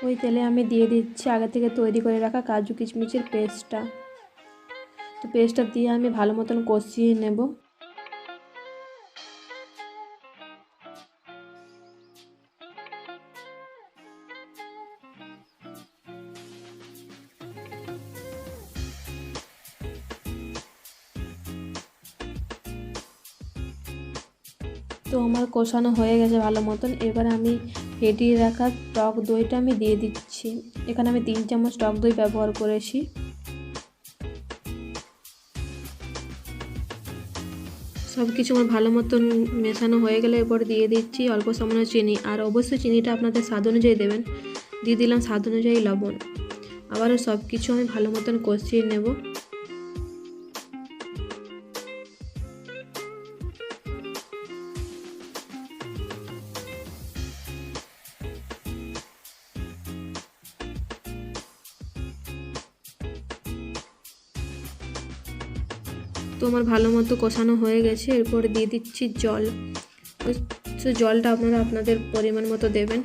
ওই তেলে আমি দিয়ে দিচ্ছি আগে থেকে তৈরি করে রাখা কাজু কিশমিশের পেস্টটা। তো পেস্টটা দিয়ে আমি ভালো মতন কষিয়ে নেব। তো আমার কষানো হয়ে গেছে ভালো মতন। এবার আমি ফেটিয়ে রাখা টক দইটা আমি দিয়ে দিচ্ছি। এখানে আমি 3 চামচ টক দই ব্যবহার করেছি। সব কিছু আমার ভালো মতন মেশানো হয়ে গেলে এরপর দিয়ে দিচ্ছি অল্প সামান্য চিনি, আর অবশ্যই চিনিটা আপনাদের স্বাদ অনুযায়ী দেবেন। দিয়ে দিলাম স্বাদ অনুযায়ী লবণ। আবারও সব কিছু আমি ভালো মতন কষিয়ে নেব। তো আমার ভালো মতো কষানো হয়ে গেছে। এরপর দিয়ে দিচ্ছি জল। তো জলটা আপনারা আপনাদের পরিমাণ মতো দেবেন।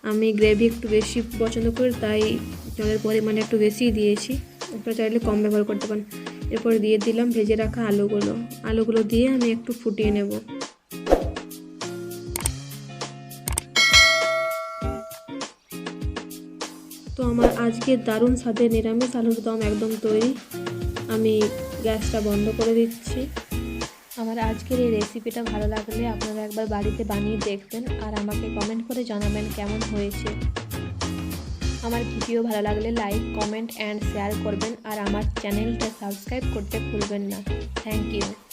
আমি গ্রেভি একটু বেশি পছন্দ করি, তাই জলের পরিমাণটা একটু বেশিই দিয়েছি। আপনারা চাইলে কম ব্যবহার করতে পারেন। এরপর দিয়ে দিলাম ভেজে রাখা আলুগুলো দিয়ে আমি একটু ফুটিয়ে নেব। তো আমার আজকে দারুণ স্বাদের নিরামিষ আলুর দম একদম তৈরি। আমি গ্যাসটা বন্ধ করে দিচ্ছি। আমার আজকের এই রেসিপিটা ভালো লাগলে আপনারা একবার বাড়িতে বানিয়ে দেখবেন আর আমাকে কমেন্ট করে জানাবেন কেমন হয়েছে। আমার ভিডিও ভালো লাগলে লাইক, কমেন্ট অ্যান্ড শেয়ার করবেন আর আমার চ্যানেলটা সাবস্ক্রাইব করতে ভুলবেন না। Thank you.